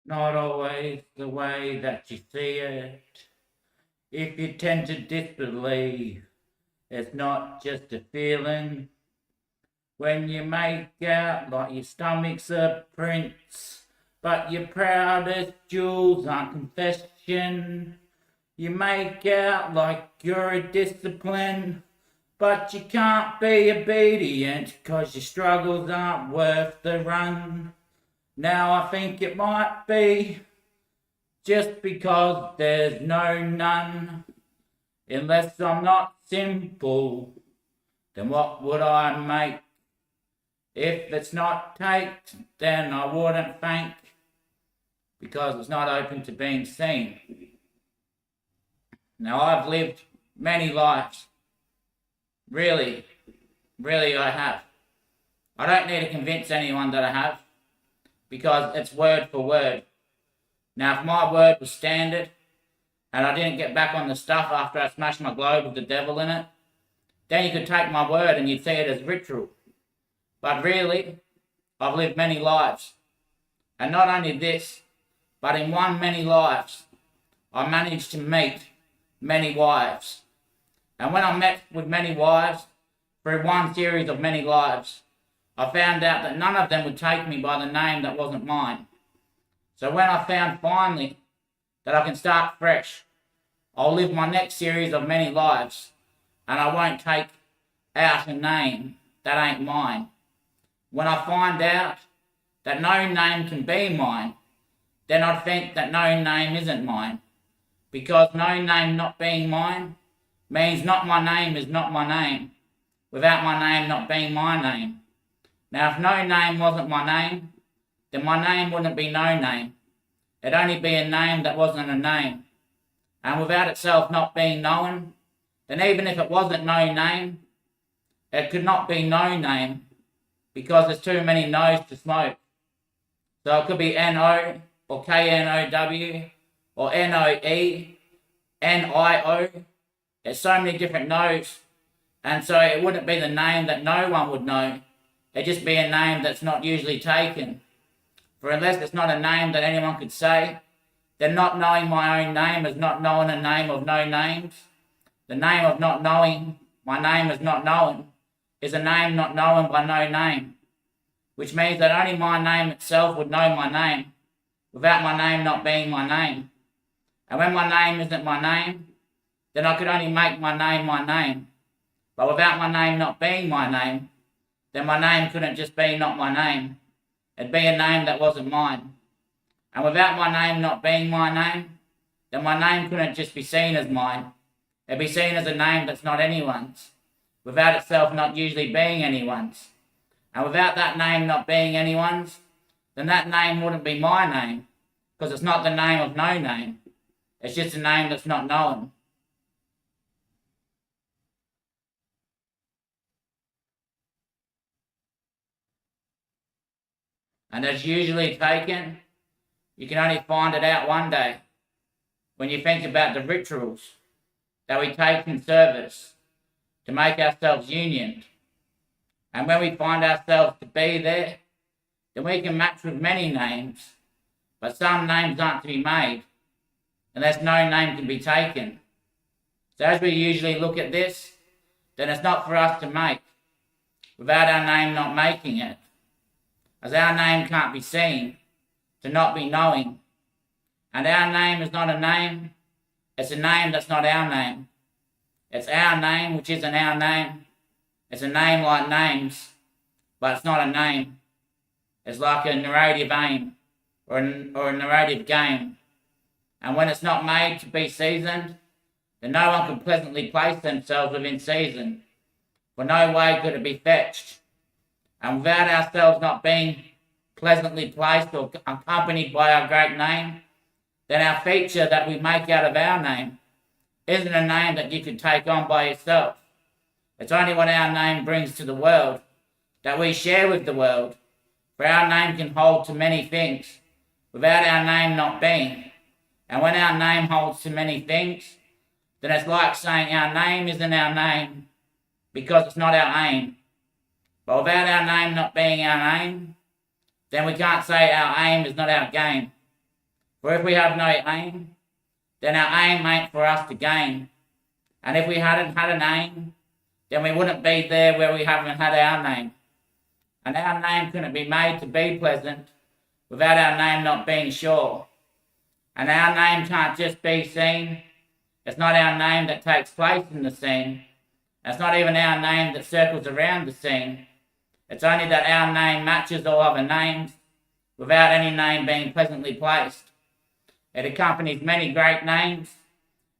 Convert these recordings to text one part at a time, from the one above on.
Not always the way that you see it. If you tend to disbelieve, it's not just a feeling. When you make out like your stomach's a prince, but your proudest jewels aren't confession. You make out like you're a discipline, but you can't be obedient 'cause your struggles aren't worth the run. Now I think it might be just because there's no none. Unless I'm not simple, then what would I make? If it's not taked, then I wouldn't thank, because it's not open to being seen. Now I've lived many lives. Really, really I have. I don't need to convince anyone that I have, because it's word for word. Now if my word was standard, and I didn't get back on the stuff after I smashed my globe with the devil in it, then you could take my word and you'd see it as ritual. But really, I've lived many lives. And not only this, but in one many lives, I managed to meet many wives. And when I met with many wives, through one series of many lives, I found out that none of them would take me by the name that wasn't mine. So when I found finally that I can start fresh, I'll live my next series of many lives, and I won't take out a name that ain't mine. When I find out that no name can be mine, then I'd think that no name isn't mine. Because no name not being mine means not my name is not my name, without my name not being my name. Now if no name wasn't my name, then my name wouldn't be no name. It'd only be a name that wasn't a name. And without itself not being known, then even if it wasn't no name, it could not be no name, because there's too many no's to smoke. So it could be N-O, or K-N-O-W, or N-O-E, N-I-O. There's so many different no's. And so it wouldn't be the name that no one would know. It'd just be a name that's not usually taken. For unless it's not a name that anyone could say, then not knowing my own name is not knowing a name of no names. The name of not knowing my name is not known is a name not known by no name, which means that only my name itself would know my name, without my name not being my name. And when my name isn't my name, then I could only make my name my name. But without my name not being my name, then my name couldn't just be not my name. It'd be a name that wasn't mine. And without my name not being my name, then my name couldn't just be seen as mine. It'd be seen as a name that's not anyone's, without itself not usually being anyone's. And without that name not being anyone's, then that name wouldn't be my name, because it's not the name of no name. It's just a name that's not known. And as usually taken, you can only find it out one day, when you think about the rituals that we take in service to make ourselves union. And when we find ourselves to be there, then we can match with many names, but some names aren't to be made, unless no name can be taken. So as we usually look at this, then it's not for us to make, without our name not making it. As our name can't be seen, to not be knowing. And our name is not a name, it's a name that's not our name. It's our name, which isn't our name. It's a name like names, but it's not a name. It's like a narrative aim, or a narrative game. And when it's not made to be seasoned, then no one can pleasantly place themselves within season, for no way could it be fetched. And without ourselves not being pleasantly placed or accompanied by our great name, then our feature that we make out of our name isn't a name that you could take on by yourself. It's only what our name brings to the world that we share with the world, for our name can hold to many things without our name not being. And when our name holds to many things, then it's like saying our name isn't our name because it's not our aim. But without our name not being our aim, then we can't say our aim is not our game, For if we have no aim, then our aim ain't for us to gain. And if we hadn't had a name, then we wouldn't be there where we haven't had our name. And our name couldn't be made to be pleasant without our name not being sure. And our name can't just be seen. It's not our name that takes place in the scene. It's not even our name that circles around the scene. It's only that our name matches all other names without any name being pleasantly placed. It accompanies many great names,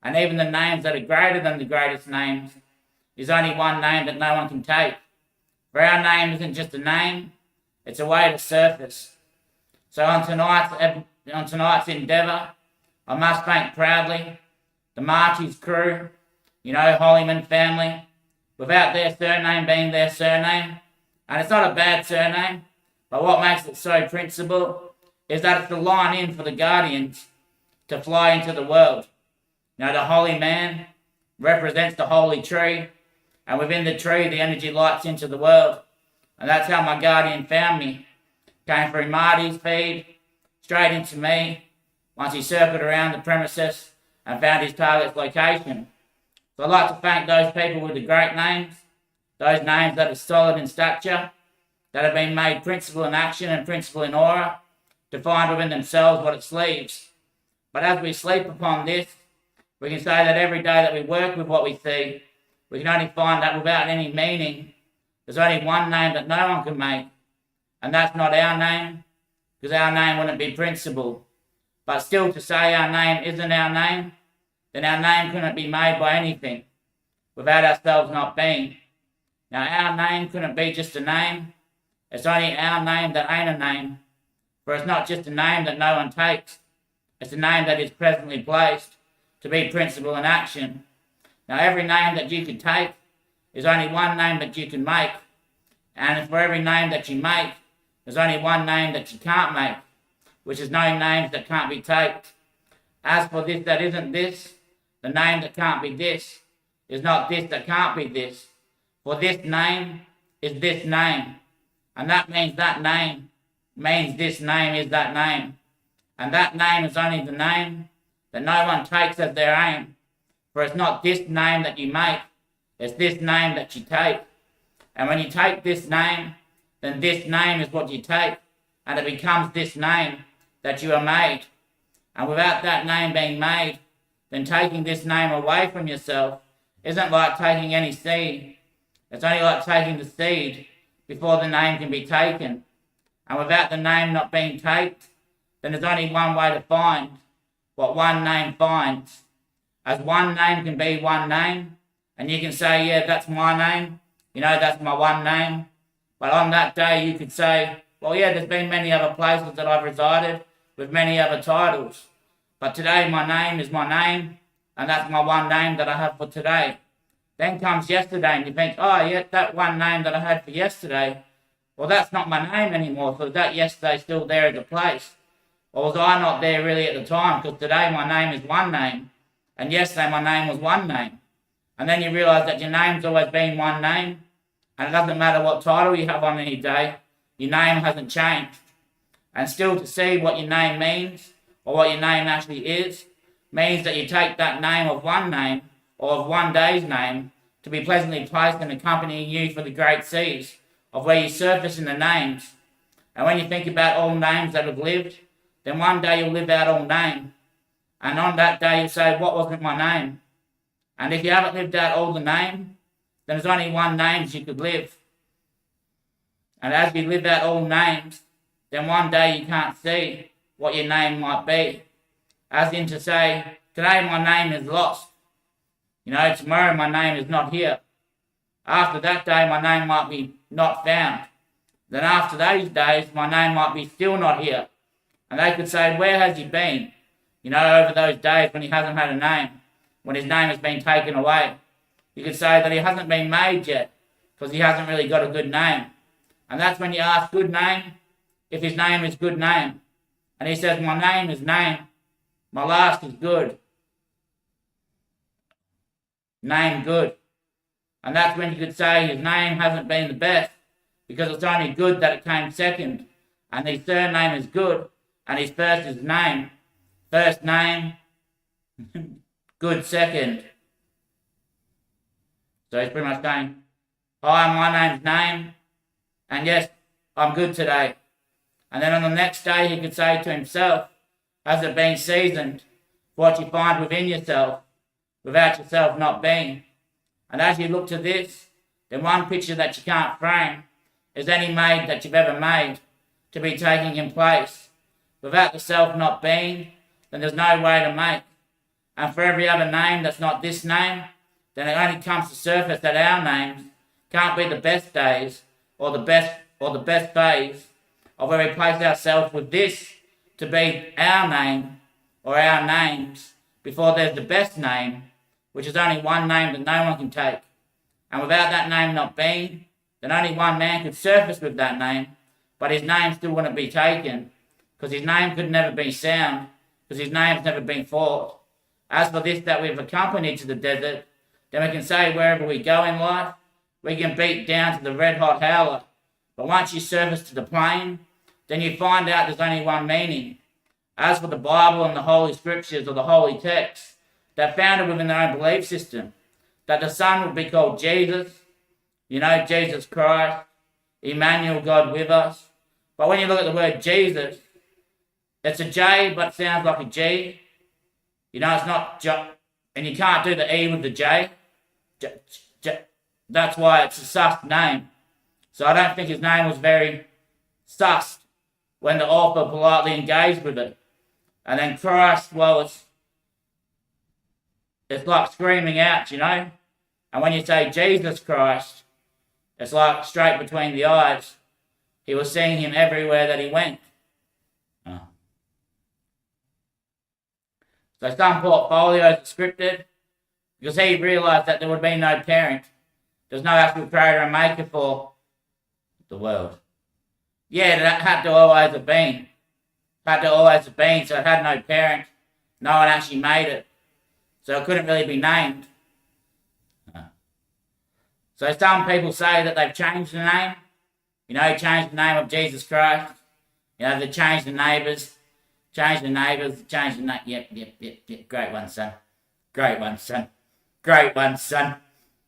and even the names that are greater than the greatest names is only one name that no one can take. For our name isn't just a name, it's a way to surface. So on tonight's endeavour, I must thank proudly the Marchies crew, Holyman family, without their surname being their surname. And it's not a bad surname, but what makes it so principled is that it's the line in for the Guardians to fly into the world. The holy man represents the holy tree, and within the tree the energy lights into the world. And that's how my Guardian found me. Came through Marty's feed, straight into me, once he circled around the premises and found his target's location. So I'd like to thank those people with the great names, those names that are solid in stature, that have been made principle in action and principle in aura, to find within themselves what it sleeves. But as we sleep upon this, we can say that every day that we work with what we see, we can only find that without any meaning, there's only one name that no one can make, and that's not our name, because our name wouldn't be principle. But still, to say our name isn't our name, then our name couldn't be made by anything, without ourselves not being. Now, our name couldn't be just a name. It's only our name that ain't a name, for it's not just a name that no one takes. It's a name that is presently placed to be principle in action. Now, every name that you could take is only one name that you can make, and for every name that you make, there's only one name that you can't make, which is no names that can't be taken. As for this that isn't this, the name that can't be this is not this that can't be this. For this name is this name, and that name means this name is that name. And that name is only the name that no one takes as their aim. For it's not this name that you make, it's this name that you take. And when you take this name, then this name is what you take, and it becomes this name that you are made. And without that name being made, then taking this name away from yourself isn't like taking any seed. It's only like taking the seed before the name can be taken. And without the name not being taken, then there's only one way to find what one name finds. As one name can be one name, and you can say, yeah, that's my name, that's my one name. But on that day you could say, well, yeah, there's been many other places that I've resided with many other titles. But today my name is my name, and that's my one name that I have for today. Then comes yesterday, and you think, oh, yeah, that one name that I had for yesterday, well, that's not my name anymore, so that yesterday still there as a place. Or was I not there really at the time? Because today my name is one name, and yesterday my name was one name. And then you realise that your name's always been one name, and it doesn't matter what title you have on any day, your name hasn't changed. And still, to see what your name means, or what your name actually is, means that you take that name of one name, or of one day's name, to be pleasantly placed and accompanying you for the great seas, of where you surface in the names. And when you think about all names that have lived, then one day you'll live out all name. And on that day you'll say, what wasn't my name? And if you haven't lived out all the name, then there's only one name you could live. And as you live out all names, then one day you can't see what your name might be. As in to say, today my name is lost. Tomorrow my name is not here. After that day my name might be not found. Then after those days my name might be still not here. And they could say, where has he been? Over those days when he hasn't had a name, when his name has been taken away. You could say that he hasn't been made yet, because he hasn't really got a good name. And that's when you ask, good name, if his name is good name. And he says, my name is name, my last is good. Name good. And that's when you could say his name hasn't been the best, because it's only good that it came second. And his surname is good, and his first is name. first name, good second. So he's pretty much saying, hi, my name's Name, and yes, I'm good today. And then on the next day he could say to himself, has it been seasoned for what you find within yourself, without yourself not being? And as you look to this, then one picture that you can't frame is any maid that you've ever made to be taking in place. Without the self not being, then there's no way to make. And for every other name that's not this name, then it only comes to surface that our names can't be the best days or the best phase of where we place ourselves with this to be our name or our names before there's the best name, which is only one name that no one can take. And without that name not being, then only one man could surface with that name, but his name still wouldn't be taken, because his name could never be sound, because his name's never been fought. As for this that we've accompanied to the desert, then we can say wherever we go in life, we can beat down to the red hot howler. But once you surface to the plain, then you find out there's only one meaning. As for the Bible and the Holy Scriptures or the Holy Texts, they're founded within their own belief system. That the Son would be called Jesus, Jesus Christ, Emmanuel, God with us. But when you look at the word Jesus, it's a J, but it sounds like a G. It's not J, and you can't do the E with the J. That's why it's a sus name. So I don't think his name was very sus when the author politely engaged with it. And then Christ, well, it's like screaming out, And when you say Jesus Christ, it's like straight between the eyes. He was seeing him everywhere that he went. Oh. So some portfolios are scripted because he realised that there would be no parent. There's no actual creator and maker for the world. Yeah, that had to always have been. So it had no parent. No one actually made it. So it couldn't really be named. So some people say that they've changed the name. Changed the name of Jesus Christ. They changed the neighbours. Changed the name. Yep. Great one, son. Great one, son. Great one, son.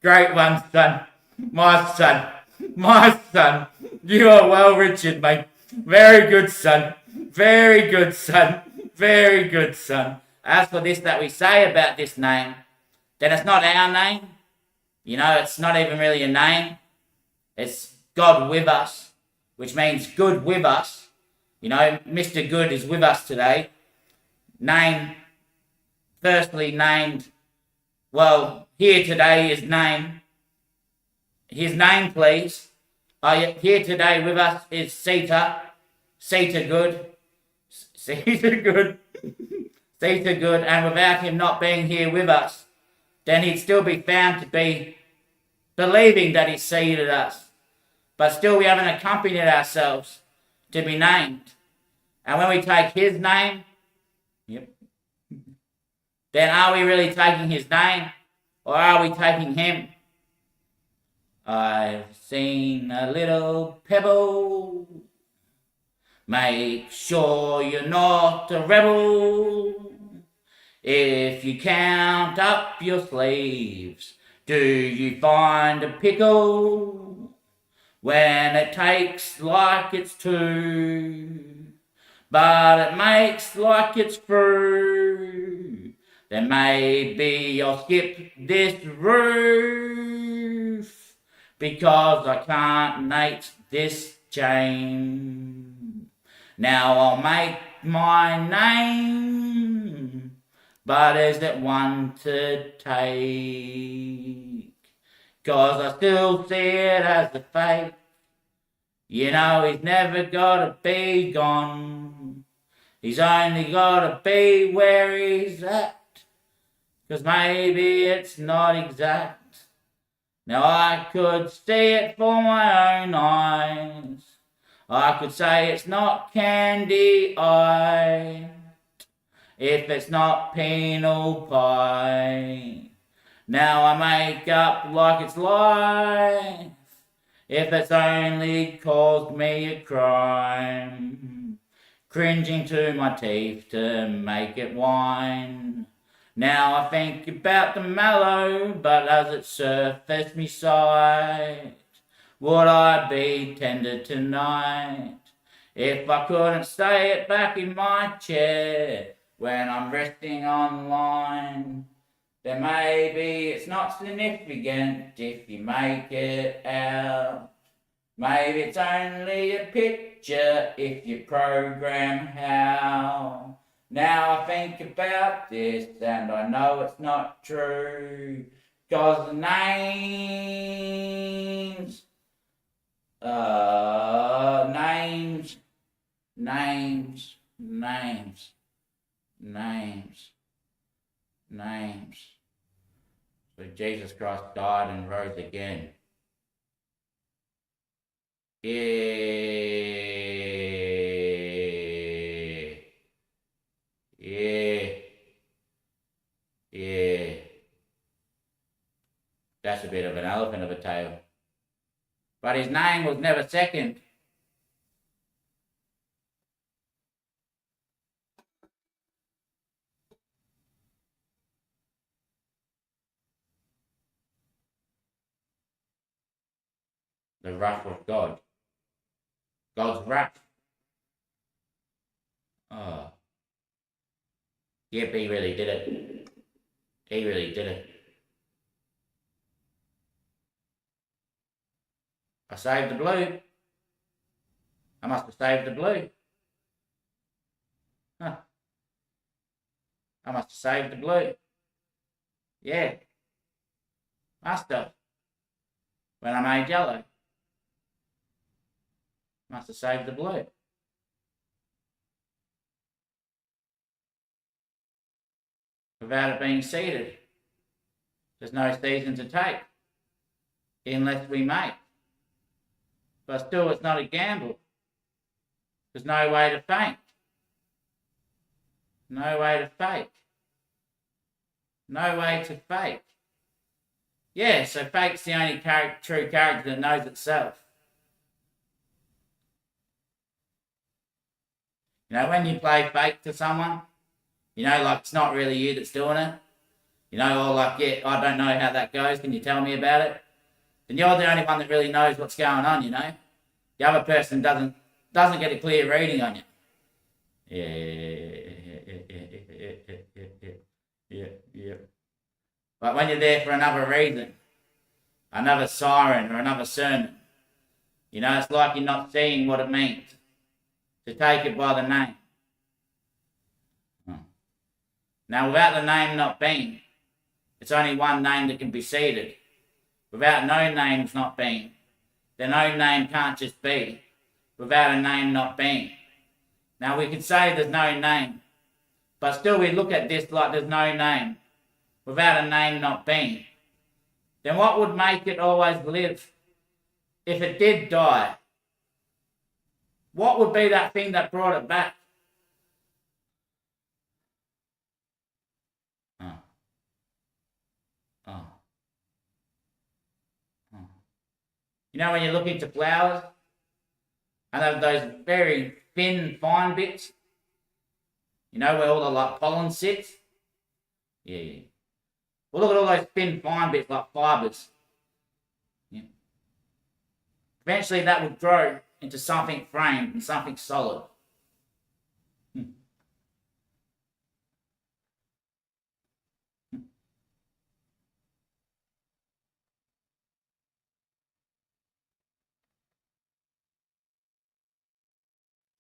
Great one, son. My son. My son. You are well, Richard, mate. Very good, son. Very good, son. Very good, son. As for this that we say about this name, then it's not our name. It's not even really a name. It's God with us, which means good with us. Mr. Good is with us today. Firstly named, here today is name. His name, please. Here today with us is Sita. Sita Good. Sita Good. Sita Good. And without him not being here with us, then he'd still be found to be believing that he seated us. But still we haven't accompanied ourselves to be named. And when we take his name, then are we really taking his name? Or are we taking him? I've seen a little pebble. Make sure you're not a rebel. If you count up your sleeves, do you find a pickle? When it takes like it's two, but it makes like it's through, then maybe I'll skip this roof, because I can't mate this chain. Now I'll make my name, but is it one to take? 'Cause I still see it as a fate. He's never gotta be gone. He's only gotta be where he's at. 'Cause maybe it's not exact. Now I could see it for my own eyes. I could say it's not candy eye. If it's not penal pie. Now I make up like it's life. If it's only caused me a crime. cringing to my teeth to make it whine. Now I think about the mallow, but as it surfaced me sight, would I be tender tonight if I couldn't stay it back in my chair when I'm resting on line? Then maybe it's not significant if you make it out. Maybe it's only a picture if you program how. Now I think about this and I know it's not true, 'cause the names, names. So Jesus Christ died and rose again. Yeah. That's a bit of an elephant of a tale. But his name was never second. The wrath of God. God's wrath. Oh. Yep, he really did it. He really did it. I saved the blue. I must have saved the blue. Huh. I must have saved the blue. Yeah. Must have. When I made yellow. Must have saved the blue. Without it being seeded. There's no season to take. Unless we make. But still, it's not a gamble. There's no way to faint. No way to fake. No way to fake. Yeah, so fake's the only true character that knows itself. You know, when you play fake to someone, you know, like it's not really you that's doing it. You know, or like, yeah, I don't know how that goes. Can you tell me about it? And you're the only one that really knows what's going on, you know. The other person doesn't get a clear reading on you. Yeah. But when you're there for another reason, another siren or another sermon, you know, it's like you're not seeing what it means to take it by the name. Now, without the name not being, it's only one name that can be seeded. Without no names not being, then no name can't just be without a name not being. Now, we could say there's no name, but still we look at this like there's no name without a name not being. Then what would make it always live? If it did die, what would be that thing that brought it back? You know when you look into flowers and they have those very thin, fine bits? You know where all the like pollen sits? Yeah. Well, look at all those thin, fine bits like fibres. Yeah. Eventually that would grow into something framed and something solid.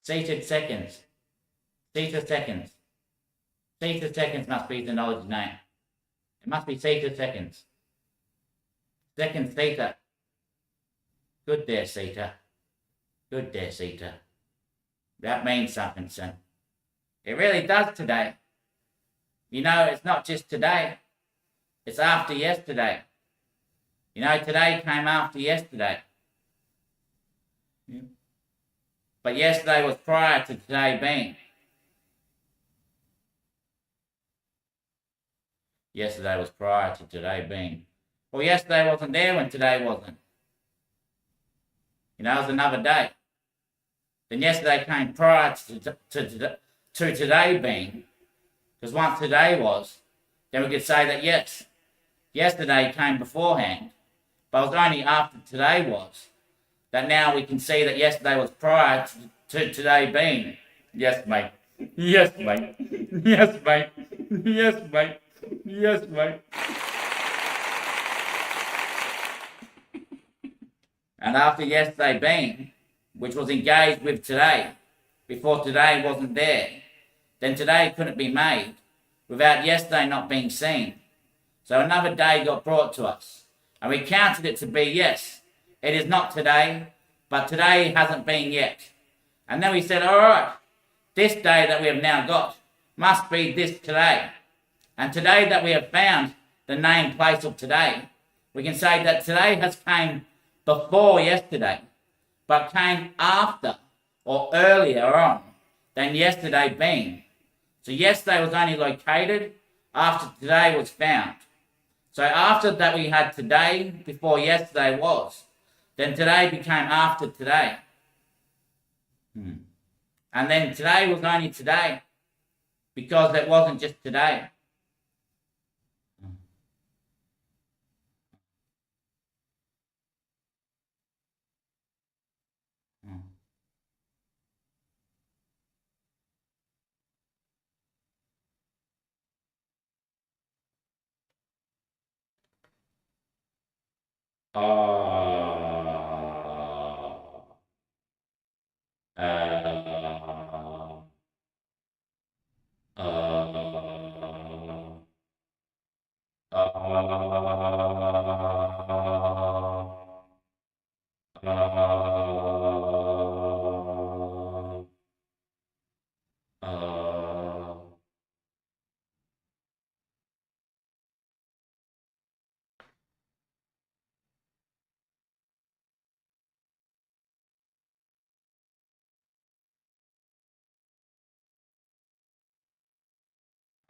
Seated seconds. Theta seconds. Theta seconds must be the knowledge name. It must be theta seconds. Second theta. Good there, theta. Good there, theta. That means something, son. It really does today. You know, it's not just today. It's after yesterday. You know, today came after yesterday. Yeah. But yesterday was prior to today being. Yesterday was prior to today being. Well, yesterday wasn't there when today wasn't. You know, it was another day. then yesterday came prior to today being. Because once today was, then we could say that yes, yesterday came beforehand, but it was only after today was that now we can see that yesterday was prior to today being. Yes, mate. Yes, mate. Yes, mate. Yes, mate. Yes, mate. And after yesterday being, which was engaged with today, before today wasn't there, then today couldn't be made without yesterday not being seen. So another day got brought to us, and we counted it to be, yes, it is not today, but today hasn't been yet. And then we said, all right, this day that we have now got must be this today. And today that we have found the name place of today, we can say that today has came before yesterday, but came after or earlier on than yesterday being. So yesterday was only located after today was found. So after that we had today before yesterday was, then today became after today. And then today was only today because it wasn't just today. Uh, uh, uh,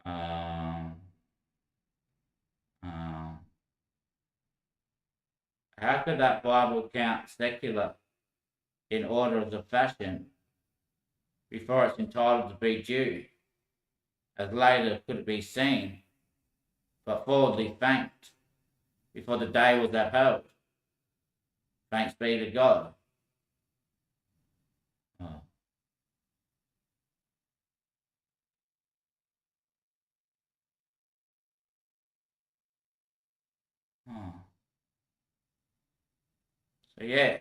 um, um, how could that Bible count secular in order of the fashion before it's entitled to be Jew, as later could be seen, but forwardly thanked before the day was upheld? Thanks be to God. Oh. Oh. So yeah,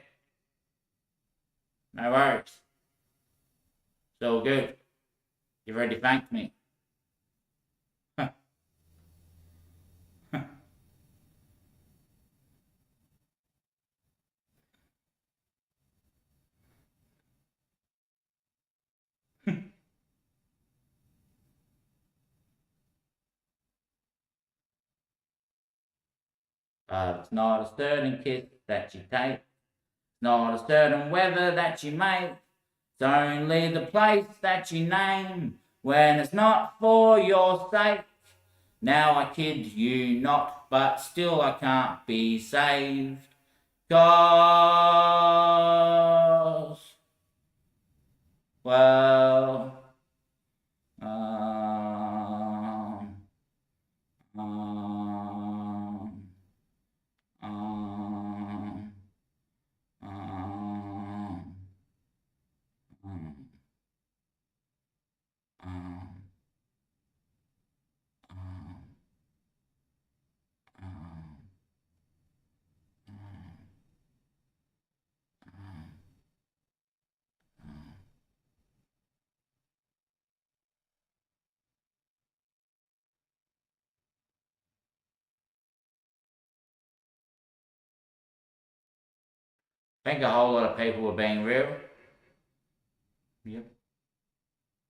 no worries. It's all good. You've already thanked me. It's not a certain kiss that you take, it's not a certain weather that you make, it's only the place that you name when it's not for your sake. Now I kid you not, but still I can't be saved. 'Cause, well, um, um, um, um, um, um, um, um, I think a whole lot of people were being real. Yep.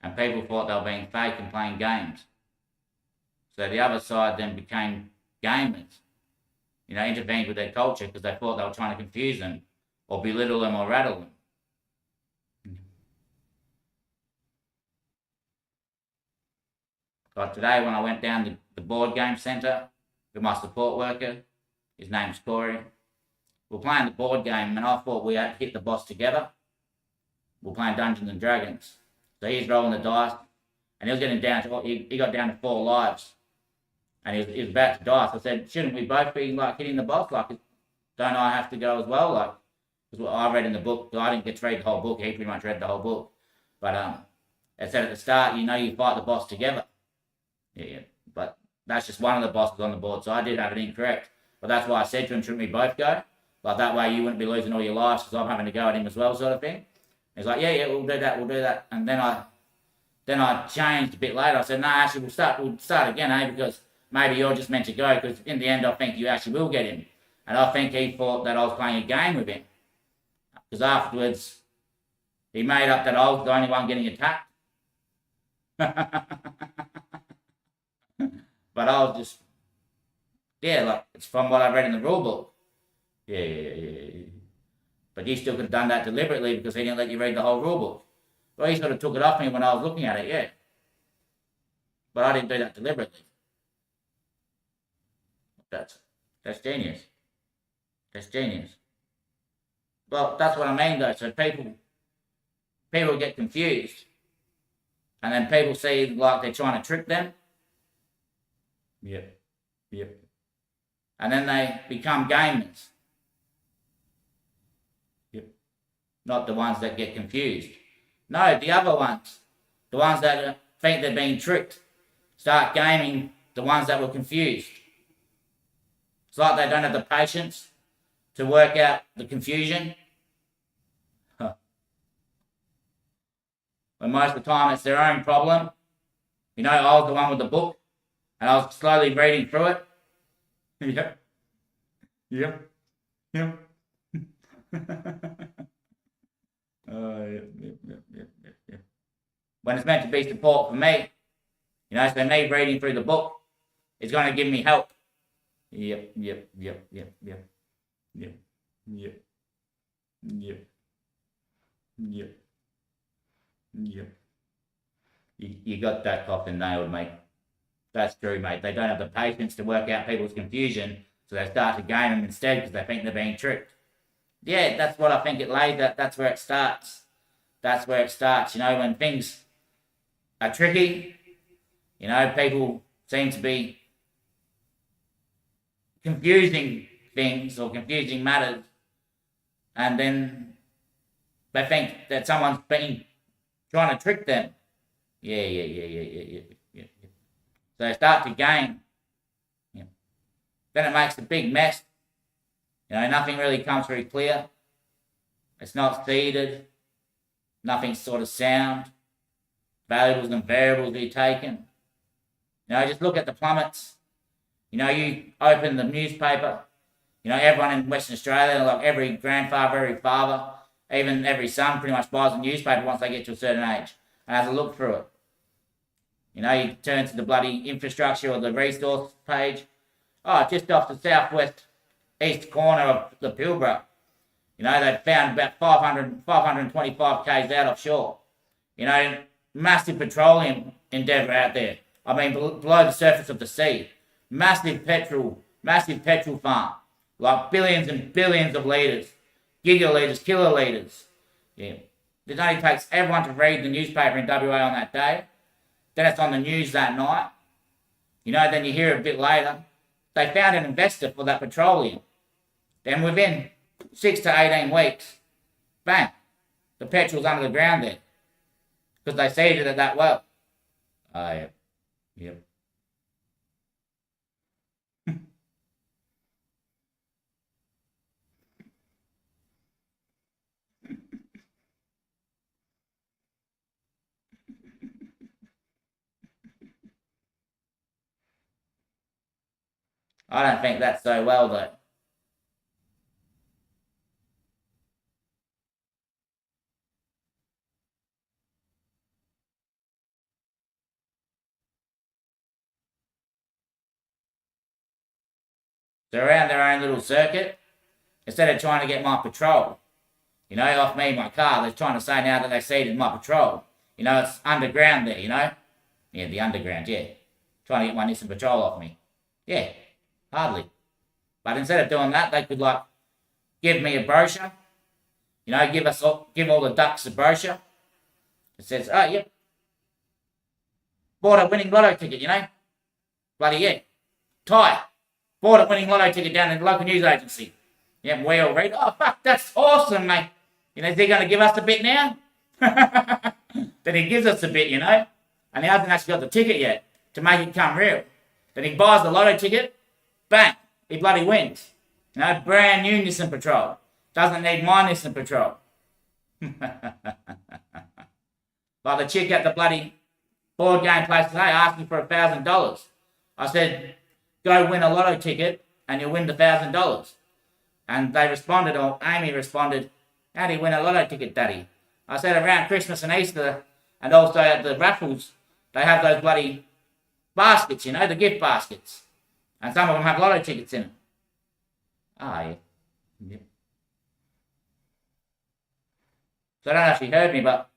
And people thought they were being fake and playing games. So the other side then became gamers, intervened with their culture because they thought they were trying to confuse them or belittle them or rattle them. Like today when I went down to the board game centre with my support worker, his name's Corey, we were playing the board game and I thought we had hit the boss together. we're playing Dungeons and Dragons. So he's rolling the dice, and he was getting down to, he got down to 4 lives. And he was about to die. So I said, shouldn't we both be like hitting the boss? Like, don't I have to go as well? Like, because what I read in the book, I didn't get to read the whole book. He pretty much read the whole book. But it said at the start, you fight the boss together. Yeah. But that's just one of the bosses on the board. So I did have it incorrect. But that's why I said to him, shouldn't we both go? Like, that way you wouldn't be losing all your lives because I'm having to go at him as well, sort of thing. He's like, yeah, we'll do that. And then I changed a bit later. I said, no, actually, we'll start again, because maybe you're just meant to go, because in the end, I think you actually will get him. And I think he thought that I was playing a game with him. Because afterwards, he made up that I was the only one getting attacked. But I was just, like, it's from what I read in the rule book. Yeah. But you still could have done that deliberately because he didn't let you read the whole rule book. Well, he sort of took it off me when I was looking at it, yeah. But I didn't do that deliberately. That's genius. That's genius. Well, that's what I mean though. So people get confused. And then people see like they're trying to trick them. Yep. And then they become gamers. Yep. Not the ones that get confused. No, the other ones. The ones that think they're being tricked. Start gaming the ones that were confused. It's like they don't have the patience to work out the confusion. When most of the time it's their own problem. I was the one with the book and I was slowly reading through it. Yep. Yep. When it's meant to be support for me, so me reading through the book is going to give me help. Yep. You got that coffin nailed, mate. That's true, mate. They don't have the patience to work out people's confusion, so they start to game them instead because they think they're being tricked. Yeah, that's what I think it lays at. That's where it starts. When things are tricky, people seem to be confusing things or confusing matters, and then they think that someone's been trying to trick them. Yeah. So they start to game. Yeah. Then it makes a big mess. Nothing really comes very clear. It's not seeded. Nothing's sort of sound. Variables and variables be taken. Just look at the plummets. You open the newspaper. Everyone in Western Australia, like every grandfather, every father, even every son pretty much buys a newspaper once they get to a certain age and has a look through it. You turn to the bloody infrastructure or the resource page. Oh, just off the southwest east corner of the Pilbara. They found about 525 k's out offshore. Massive petroleum endeavour out there. I mean, below the surface of the sea. Massive petrol farm. Like billions and billions of litres. Gigalitres, kilolitres. Yeah. It only takes everyone to read the newspaper in WA on that day. Then it's on the news that night. Then you hear a bit later, they found an investor for that petroleum. Then within 6 to 18 weeks, bang, the petrol's under the ground there. Because they seeded it that well. Oh, yep. I don't think that's so well, though. They're around their own little circuit. Instead of trying to get my patrol, off me, my car, they're trying to say now that they've seeded my patrol. It's underground there, Yeah, the underground, yeah. Trying to get my Nissan Patrol off me. Yeah, hardly. But instead of doing that, they could, give me a brochure You know, give all the ducks a brochure. It says, oh, yep, bought a winning lotto ticket, you know. Bloody yeah. Ty, bought a winning lotto ticket down in the local news agency. Yeah, we all read, oh, fuck, that's awesome, mate. You know, is he going to give us a bit now? Then he gives us a bit, you know. And he hasn't actually got the ticket yet to make it come real. Then he buys the lotto ticket, bang, he bloody wins. You know, brand new Nissan Patrol. Doesn't need my Nissan Patrol. Like the chick at the bloody board game place today asked me for $1,000. I said, go win a lotto ticket and you'll win the $1,000. And they responded, or Amy responded, how do you win a lotto ticket, Daddy? I said, around Christmas and Easter and also at the raffles, they have those bloody baskets, you know, the gift baskets. And some of them have lotto tickets in them. Ah, yeah. Yep. So I don't know if she heard me, but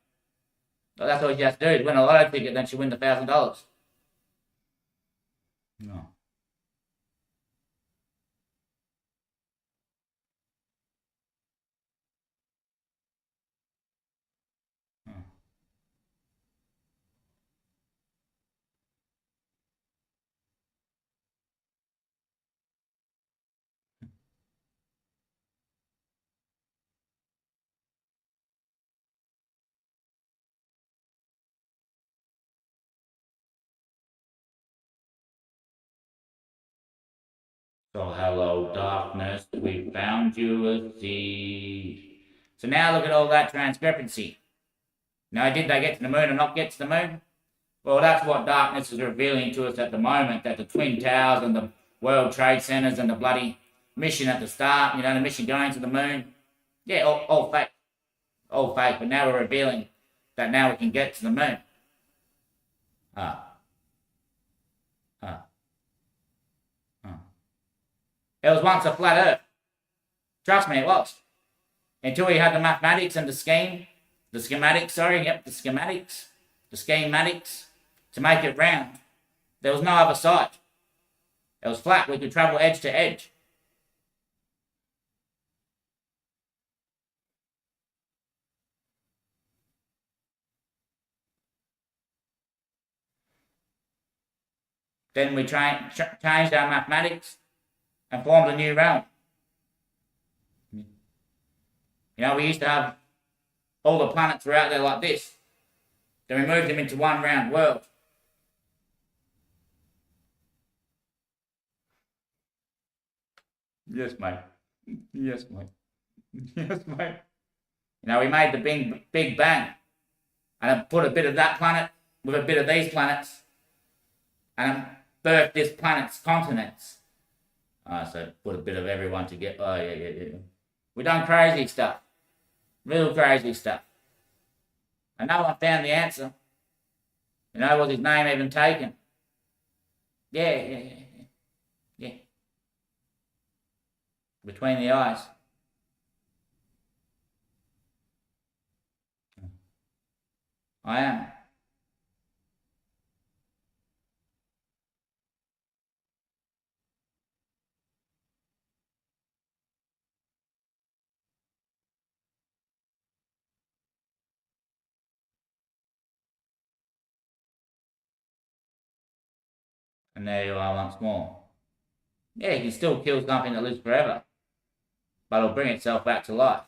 that's all she has to do is win a lotto ticket, then she win the $1,000. No. So hello, darkness, we found you a seed. So now look at all that transcrepancy. Now, did they get to the moon or not get to the moon? Well, that's what darkness is revealing to us at the moment, that the Twin Towers and the World Trade Centers and the bloody mission at the start, you know, the mission going to the moon. Yeah, all fake. All fake, but now we're revealing that now we can get to the moon. It was once a flat earth. Trust me, it was. Until we had the mathematics and the schematics to make it round. There was no other side. It was flat. We could travel edge to edge. Then we changed our mathematics and formed a new realm. You know, we used to have all the planets were out there like this. Then we moved them into one round world. Yes, mate. Yes, mate. Yes, mate. You know, we made the Big Bang and put a bit of that planet with a bit of these planets and birthed this planet's continents. So put a bit of everyone together. Oh, yeah. We done crazy stuff. Real crazy stuff. And no one found the answer. You know, was his name even taken? Yeah. Between the eyes. I am. And there you are once more. Yeah, you can still kill something that lives forever, but it'll bring itself back to life.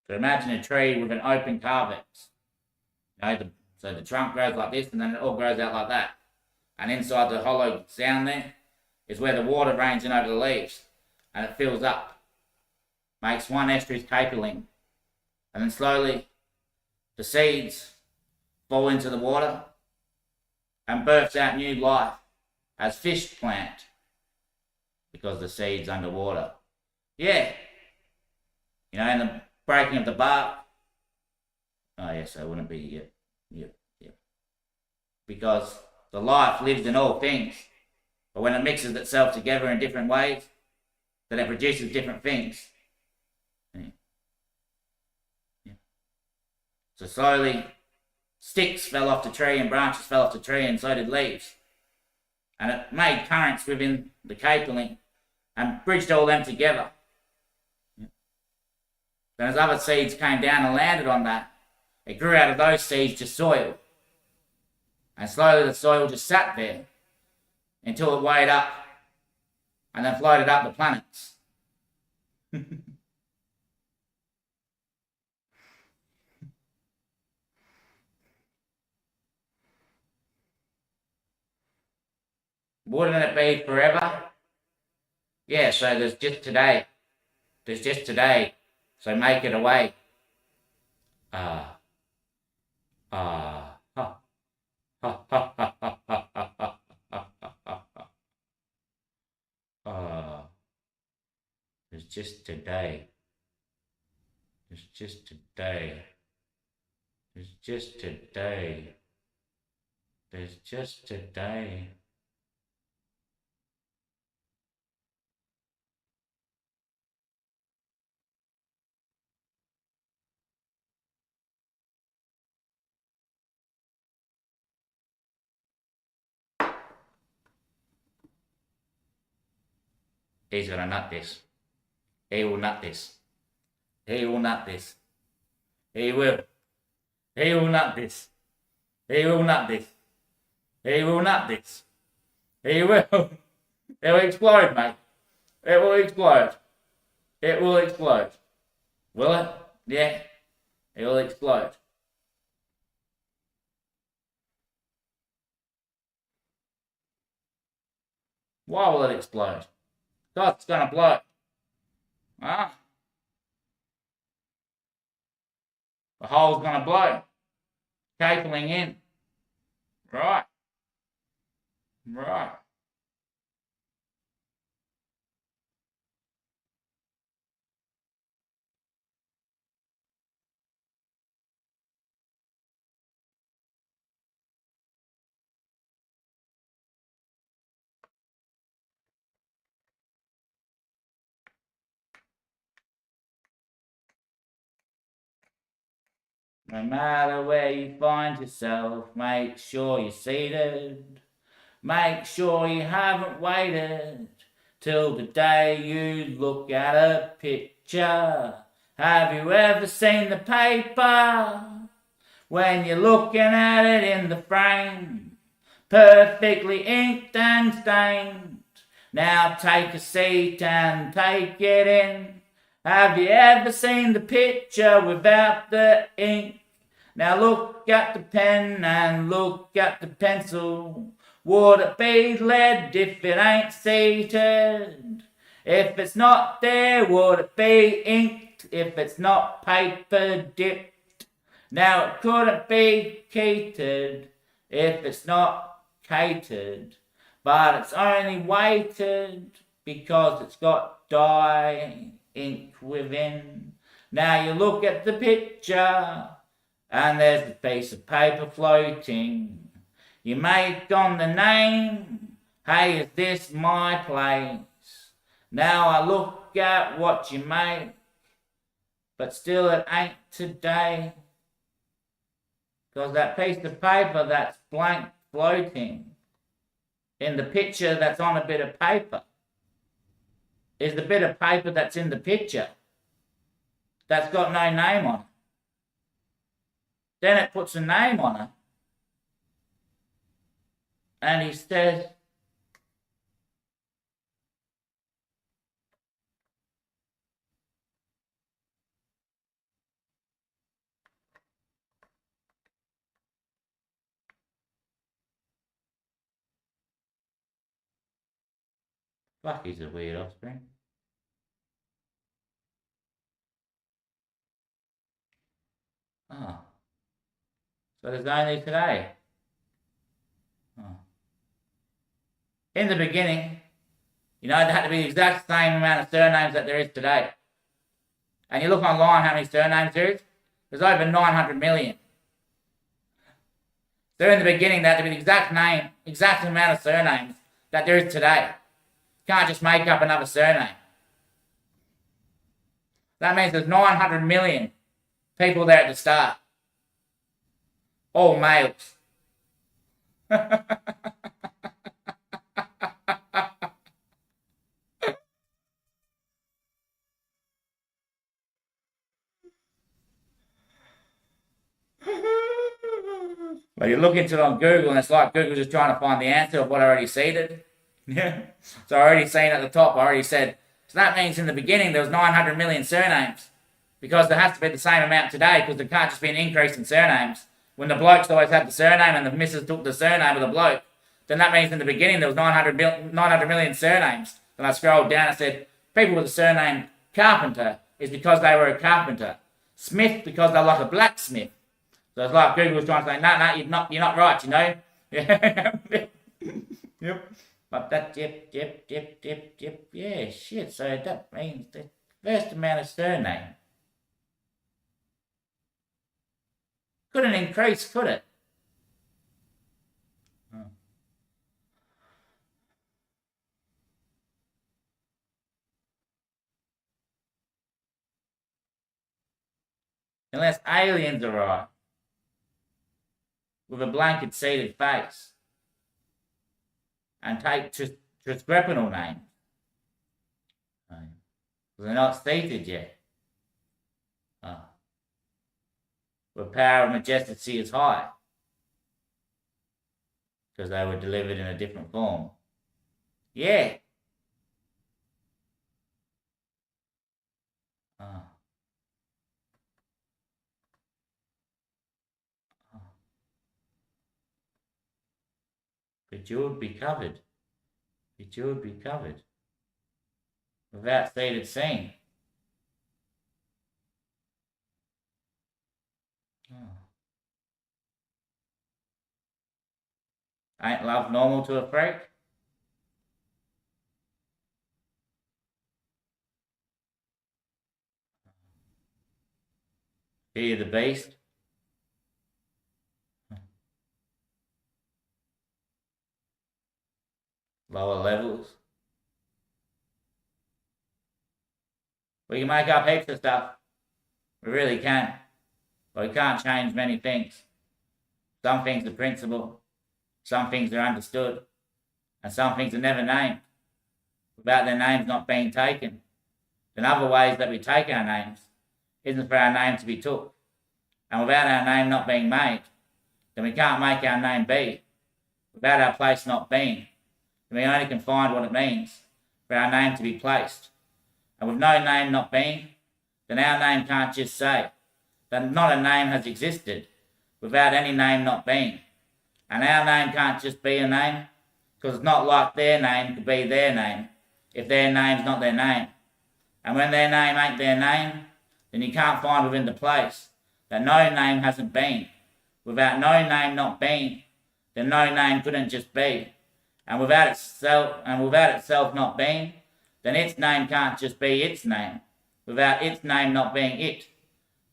So imagine a tree with an open carvex. You know, so the trunk grows like this and then it all grows out like that. And inside the hollow sound there is where the water rains in over the leaves and it fills up. Makes one estrus capeling. And then slowly the seeds fall into the water and births out new life as fish plant because the seed's underwater. Yeah. You know, and the breaking of the bark. Oh, yes, I wouldn't be here. Yep. Because the life lives in all things. But when it mixes itself together in different ways, then it produces different things. Yeah. So slowly, sticks fell off the tree and branches fell off the tree, and so did leaves. And it made currents within the caperling and bridged all them together. Yeah. Then as other seeds came down and landed on that, it grew out of those seeds to soil. And slowly the soil just sat there until it weighed up and then floated up the planets. Wouldn't it be forever? Yeah, so there's just today. There's just today. So make it away. Ha ha ha ha ha ha ha ha. There's just today. There's just today. There's just today. There's just today. He's gonna nut this. He will nut this. He will nut this. He will. He will nut this. He will nut this. He will nut this. He will. It will explode, mate. It will explode. It will explode. Will it? Yeah. It will explode. Why will it explode? God, it's gonna blow. Ah. The hole's gonna blow. Cabling in. Right. Right. No matter where you find yourself, make sure you're seated. Make sure you haven't waited till the day you look at a picture. Have you ever seen the paper when you're looking at it in the frame? Perfectly inked and stained. Now take a seat and take it in. Have you ever seen the picture without the ink? Now look at the pen and look at the pencil. Would it be lead if it ain't seated? If it's not there, would it be inked if it's not paper dipped? Now it couldn't be catered if it's not catered, but it's only weighted because it's got dye ink within. Now you look at the picture and there's a piece of paper floating. You make on the name, hey, is this my place? Now I look at what you make, but still it ain't today. Because that piece of paper that's blank floating in the picture that's on a bit of paper is the bit of paper that's in the picture that's got no name on it. Then it puts a name on it. And he says, fuck, he's a weird offspring. Oh. So there's only today. Oh. In the beginning, you know, there had to be the exact same amount of surnames that there is today. And you look online how many surnames there is, there's over 900 million. So in the beginning, there had to be the exact amount of surnames that there is today. You can't just make up another surname. That means there's 900 million people there at the start. All males. But you look into it on Google and it's like Google just trying to find the answer of what I already seeded. Yeah. So I already seen at the top, I already said, so that means in the beginning there was 900 million surnames. Because there has to be the same amount today, because there can't just be an increase in surnames. When the blokes always had the surname and the missus took the surname of the bloke, then that means in the beginning there was 900 million surnames. Then I scrolled down and said, people with the surname Carpenter is because they were a carpenter. Smith because they're like a blacksmith. So it's like Google was trying to say, no, you're not right, you know. Yep. But that, yep. Yeah, shit. So that means the first amount of surname couldn't increase, could it? Unless aliens arrive with a blanket seated face and take discrepant names. They're not seated yet. Where power and majesty is high. Because they were delivered in a different form. Yeah. But you would be covered. But you would be covered. Without seated scene. Ain't love normal to a freak? Fear the beast? Lower levels? We can make up heaps of stuff. We really can. But we can't change many things. Some things are principle. Some things are understood. And some things are never named. Without their names not being taken. In other ways that we take our names isn't for our name to be took. And without our name not being made, then we can't make our name be. Without our place not being, then we only can find what it means for our name to be placed. And with no name not being, then our name can't just say that not a name has existed without any name not being. And our name can't just be a name, because it's not like their name could be their name if their name's not their name. And when their name ain't their name, then you can't find within the place that no name hasn't been. Without no name not being, then no name couldn't just be. And without itself not being, then its name can't just be its name, without its name not being it.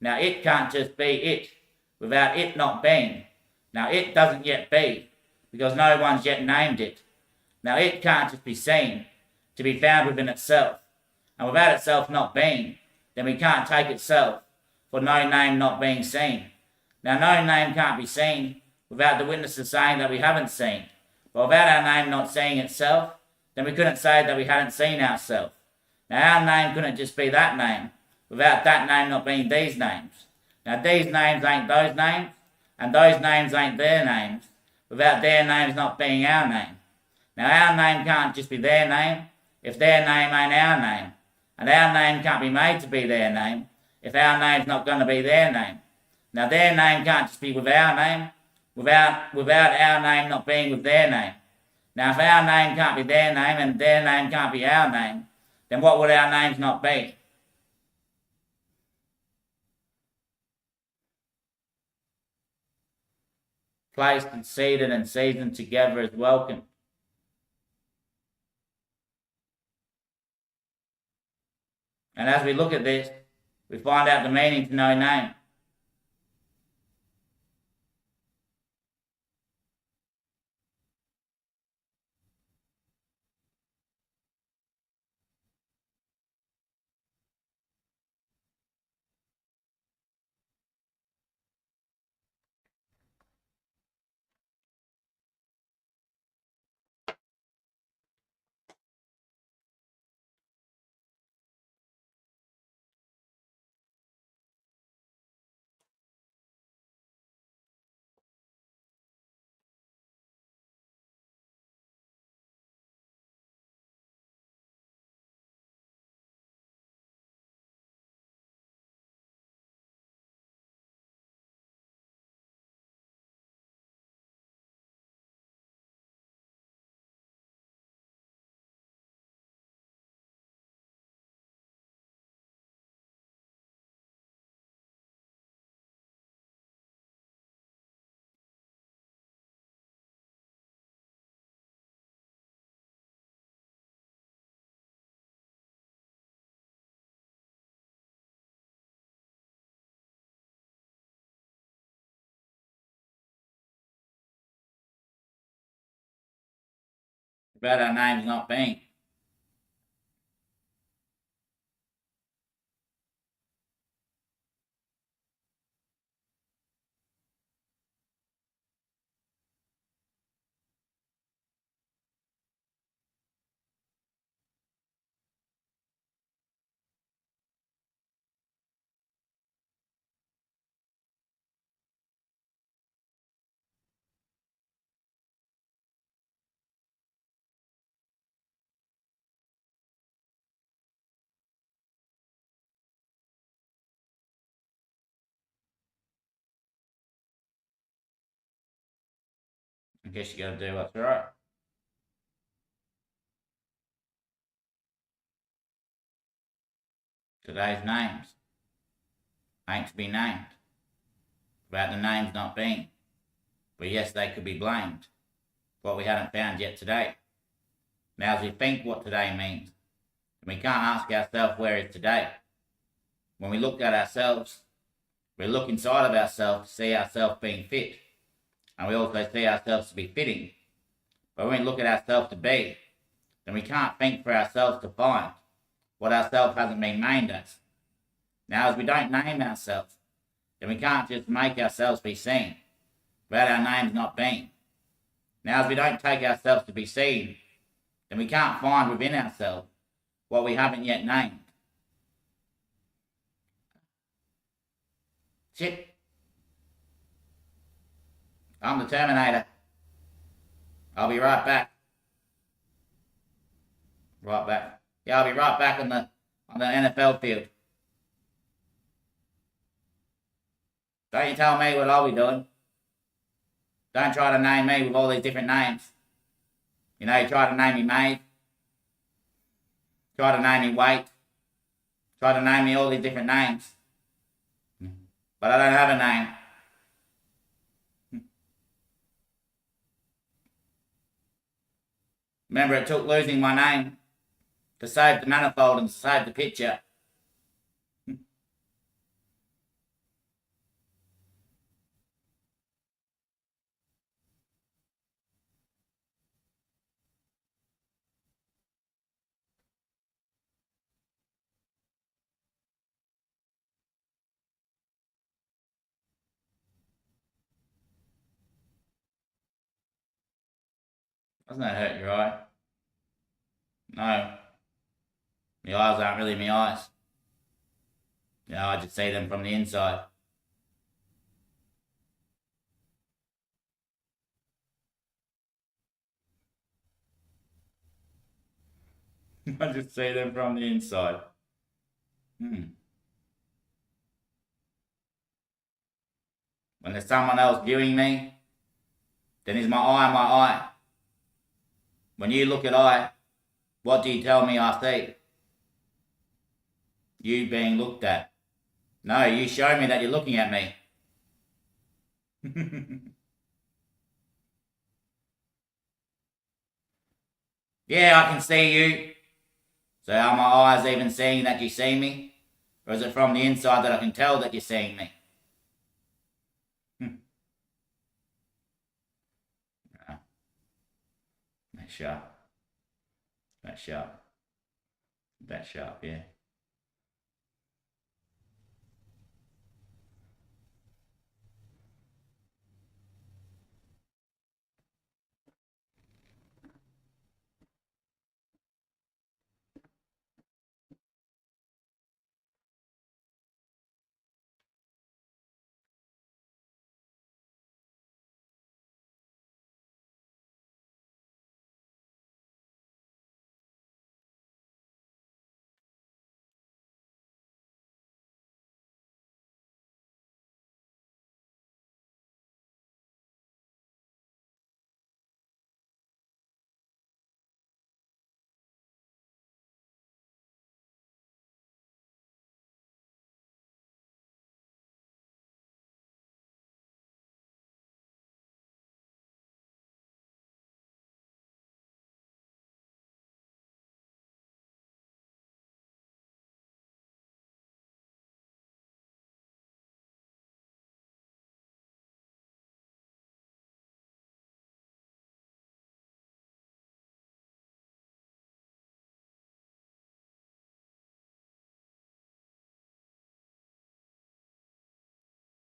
Now it can't just be it, without it not being. Now it doesn't yet be, because no one's yet named it. Now it can't just be seen, to be found within itself. And without itself not being, then we can't take itself, for no name not being seen. Now no name can't be seen without the witnesses saying that we haven't seen. But without our name not seeing itself, then we couldn't say that we hadn't seen ourselves. Now our name couldn't just be that name, without that name not being these names. Now these names ain't those names, and those names ain't their names, without their names not being our name. Now our name can't just be their name, if their name ain't our name. And our name can't be made to be their name, if our name's not going to be their name. Now their name can't just be with our name, without our name not being with their name. Now if our name can't be their name and their name can't be our name, then what would our names not be? Placed and seeded and seasoned together as welcome. And as we look at this, we find out the meaning to no name. about our names not being. I guess you gotta do what's right. Today's names ain't to be named. About the names not being. But yes, they could be blamed. What we haven't found yet today. Now, as we think what today means, we can't ask ourselves where is today. When we look at ourselves, we look inside of ourselves to see ourselves being fit. And we also see ourselves to be fitting. But when we look at ourselves to be, then we can't think for ourselves to find what ourselves hasn't been named as. Now, as we don't name ourselves, then we can't just make ourselves be seen without our names not being. Now, as we don't take ourselves to be seen, then we can't find within ourselves what we haven't yet named. Shit. I'm the Terminator. I'll be right back. Right back. Yeah, I'll be right back on the NFL field. Don't you tell me what I'll be doing. Don't try to name me with all these different names. You know, you try to name me Maeve. Try to name me Wait. Try to name me all these different names. But I don't have a name. Remember, it took losing my name to save the manifold and to save the picture. Doesn't that hurt your eye? No. My eyes aren't really my eyes. You know, I just see them from the inside. I just see them from the inside. When there's someone else viewing me, then is my eye my eye? When you look at I, what do you tell me I see? You being looked at. No, you show me that you're looking at me. Yeah, I can see you. So are my eyes even seeing that you see me? Or is it from the inside that I can tell that you're seeing me? That's sharp. That's sharp. That's sharp, yeah.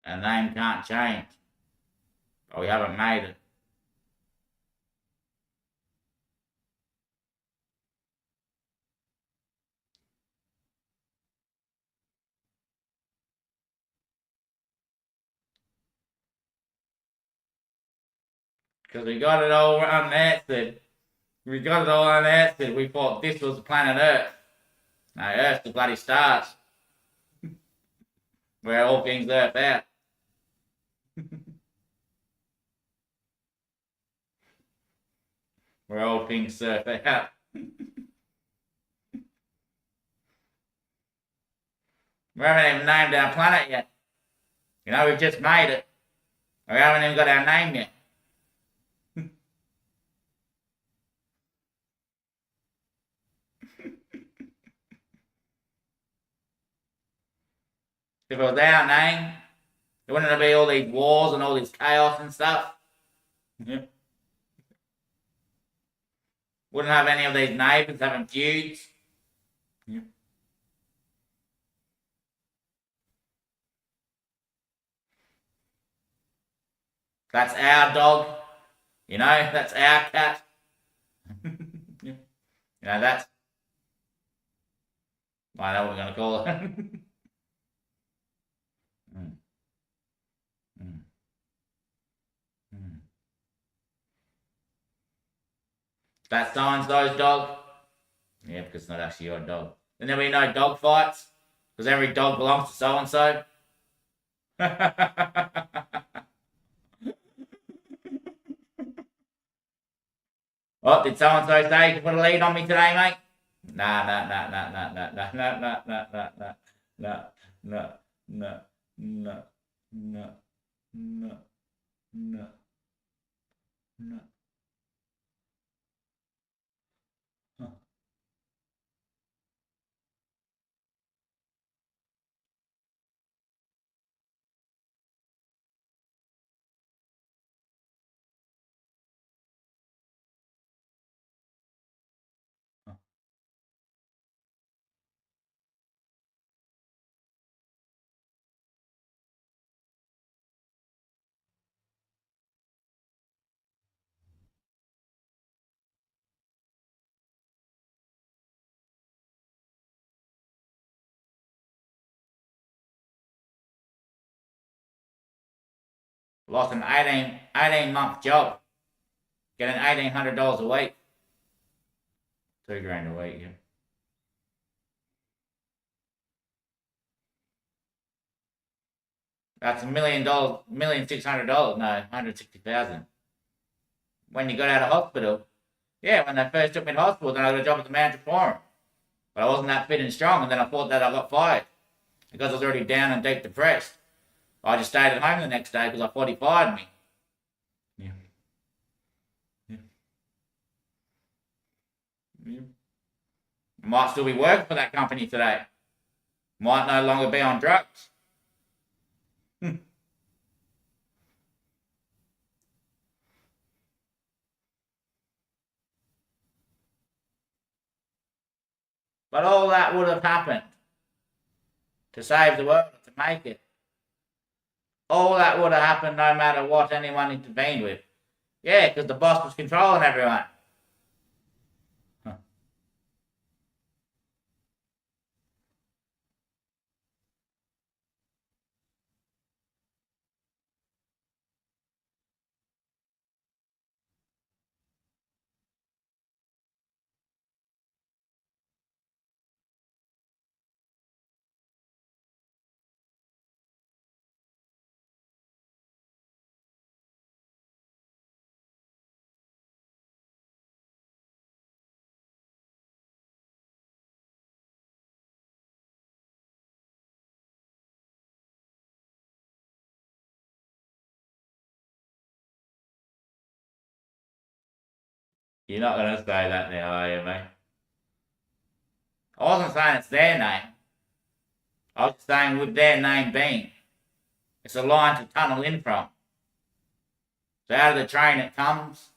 A name can't change. But we haven't made it. Because we got it all unanswered. We got it all unanswered. We thought this was the planet Earth. No, Earth's the bloody stars. Where all things Earth out. Where all things surf out. We haven't even named our planet yet. You know, we've just made it. We haven't even got our name yet. If it was our name, it wouldn't be all these wars and all this chaos and stuff. Yeah. Wouldn't have any of these neighbours having feuds. Yeah. That's our dog. You know, that's our cat. You know, that's... I know what we're going to call it. Mm. Mm. Mm. That so-and-so's dog? Yeah, because it's not actually your dog. Then there'll be no dog fights, because every dog belongs to so-and-so. Oh, did so-and-so say to put a lead on me today, mate? Nah, nah, nah, nah, nah, nah, nah, nah, nah, nah, nah, nah, nah, nah, nah, nah, nah, nah, nah, nah. Huh. Huh. Lost an 18-month job, getting $1,800 a week. $2,000 a week, yeah. That's $1,600,000. No, 160,000. When you got out of hospital, yeah, when they first took me to hospital, then I got a job at the manager forum. But I wasn't that fit and strong, and then I thought that I got fired because I was already down and deep depressed. I just stayed at home the next day because I thought he fired me. Yeah. Yeah. Yeah. Might still be working for that company today. Might no longer be on drugs. But all that would have happened to save the world, to make it. All that would have happened no matter what anyone intervened with. Yeah, because the boss was controlling everyone. Huh. You're not going to say that now, are you, mate? I wasn't saying it's their name. I was saying with their name being. It's a line to tunnel in from. So out of the train it comes,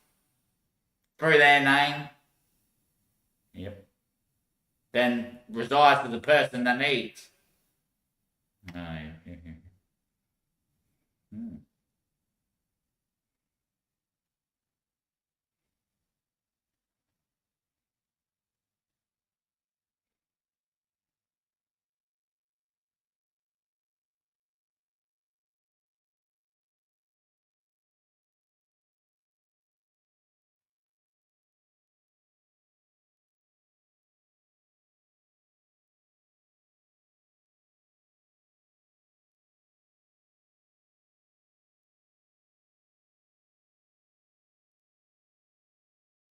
through their name, yep, then resides to the person that needs. Oh, yeah.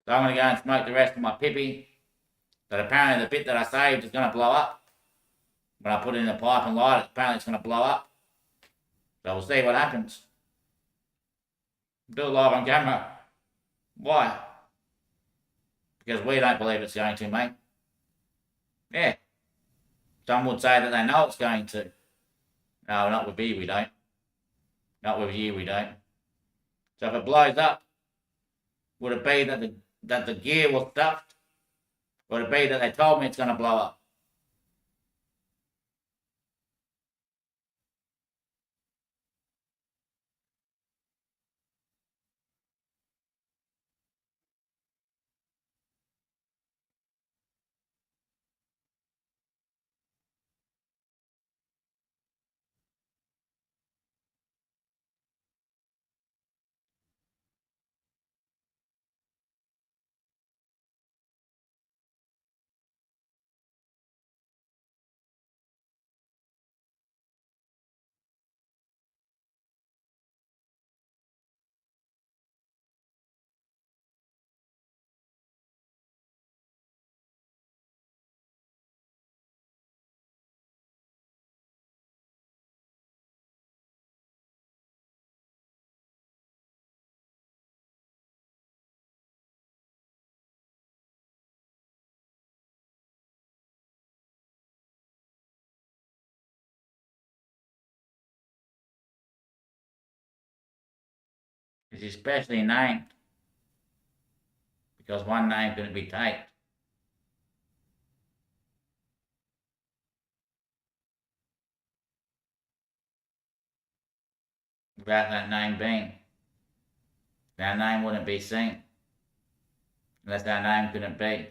So I'm going to go and smoke the rest of my pippy. But apparently the bit that I saved is going to blow up. When I put it in the pipe and light it, apparently it's going to blow up. So we'll see what happens. Do it live on camera. Why? Because we don't believe it's going to, mate. Yeah. Some would say that they know it's going to. No, not with you, we don't. Not with you, we don't. So if it blows up, would it be that the gear was stuffed? Would it be that they told me it's going to blow up? It's especially named because one name couldn't be taken. Without that name being, our name wouldn't be seen unless our name couldn't be.